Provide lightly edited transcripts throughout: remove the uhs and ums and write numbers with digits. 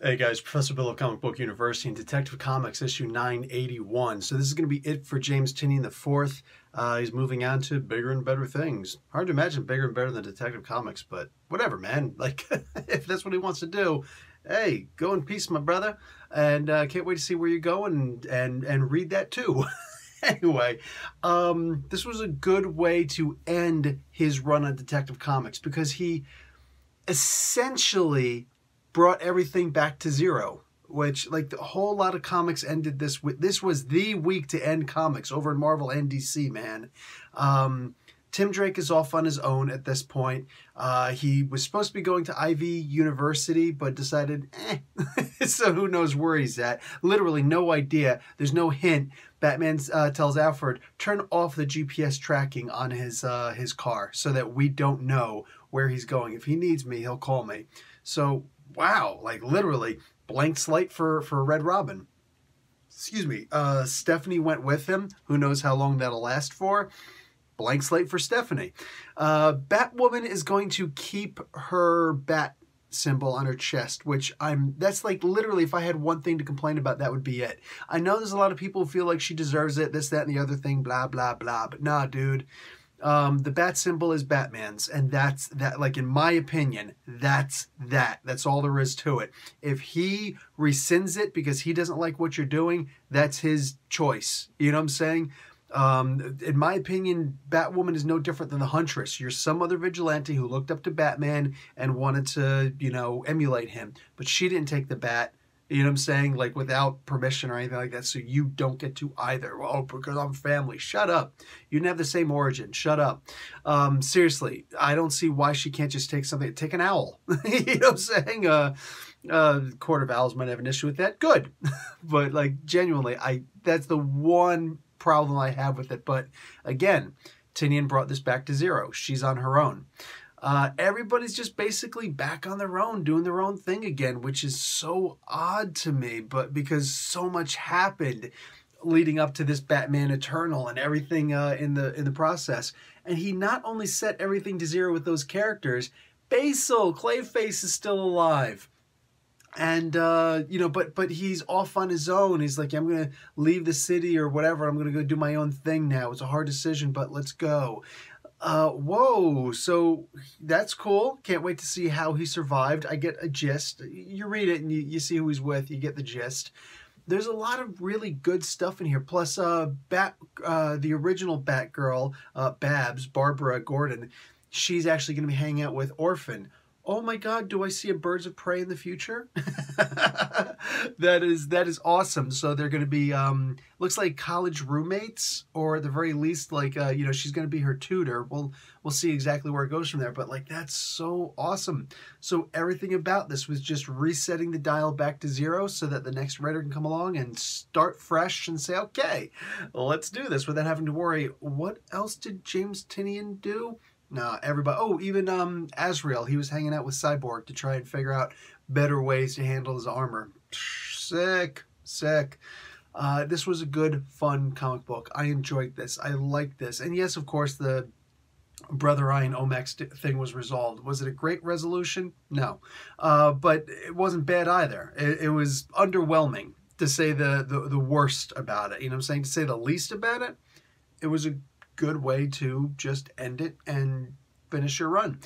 Hey guys, Professor Bill of Comic Book University and Detective Comics issue 981. So this is going to be it for James Tynion the Fourth. He's moving on to bigger and better things. Hard to imagine bigger and better than Detective Comics, but whatever, man. Like, if that's what he wants to do, hey, go in peace, my brother. And can't wait to see where you're going and read that too. Anyway, this was a good way to end his run on Detective Comics because he essentially brought everything back to zero, which, like, the whole lot of comics ended this with. This was the week to end comics over in Marvel and DC, man. Tim Drake is off on his own at this point. He was supposed to be going to Ivy University, but decided, so who knows where he's at. Literally no idea. There's no hint. Batman tells Alfred, turn off the GPS tracking on his car so that we don't know where he's going. If he needs me, he'll call me. So, wow, like literally blank slate for Red Robin. Excuse me. Stephanie went with him. Who knows how long that'll last for. Blank slate for Stephanie. Batwoman is going to keep her bat symbol on her chest, which that's like literally, if I had one thing to complain about, that would be it. I know there's a lot of people who feel like she deserves it, this, that, and the other thing, blah, blah, blah, but nah, dude. The bat symbol is Batman's, and that's that. Like, in my opinion, that's that. That's all there is to it. If he rescinds it because he doesn't like what you're doing, that's his choice. You know what I'm saying? In my opinion, Batwoman is no different than the Huntress. You're some other vigilante who looked up to Batman and wanted to, emulate him. But she didn't take the bat, you know what I'm saying? Like, without permission or anything like that. So you don't get to either. Oh, because I'm family. Shut up. You didn't have the same origin. Shut up. Seriously, I don't see why she can't just take something. Take an owl. You know what I'm saying? Court of Owls might have an issue with that. Good. But, like, genuinely, that's the one problem I have with it. But again, Tynion brought this back to zero. She's on her own. Everybody's just basically back on their own, doing their own thing again, which is so odd to me, but because so much happened leading up to this Batman Eternal and everything in the process. And he not only set everything to zero with those characters, Basil, Clayface is still alive. And, but he's off on his own. He's like, I'm going to leave the city or whatever. I'm going to go do my own thing now. It's a hard decision, but let's go. Whoa. So that's cool. Can't wait to see how he survived. I get a gist. You read it and you see who he's with. You get the gist. There's a lot of really good stuff in here. Plus, the original Batgirl, Babs, Barbara Gordon, she's actually going to be hanging out with Orphan. Oh my God, do I see a Birds of Prey in the future? That is awesome. So they're going to be, looks like college roommates, or at the very least, like, she's going to be her tutor. We'll see exactly where it goes from there. But, like, that's so awesome. So everything about this was just resetting the dial back to zero so that the next writer can come along and start fresh and say, okay, let's do this without having to worry. What else did James Tynion do? No, everybody. Oh, even Azrael. He was hanging out with Cyborg to try and figure out better ways to handle his armor. Sick. This was a good, fun comic book. I enjoyed this. I liked this. And yes, of course, the Brother Eye and Omex thing was resolved. Was it a great resolution? No. But it wasn't bad either. It was underwhelming, to say the worst about it. You know what I'm saying? To say the least about it, it was a good way to just end it and finish your run.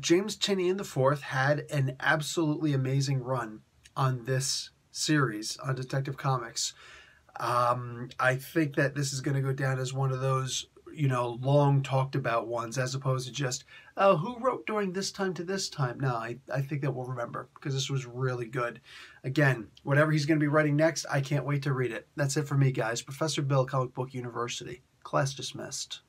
James Tynion IV had an absolutely amazing run on this series on Detective Comics. I think that this is going to go down as one of those, long talked about ones, as opposed to just, who wrote during this time to this time? No, I think that we'll remember, because this was really good. Again, whatever he's going to be writing next, I can't wait to read it. That's it for me, guys. Professor Bill, Comic Book University. Class dismissed.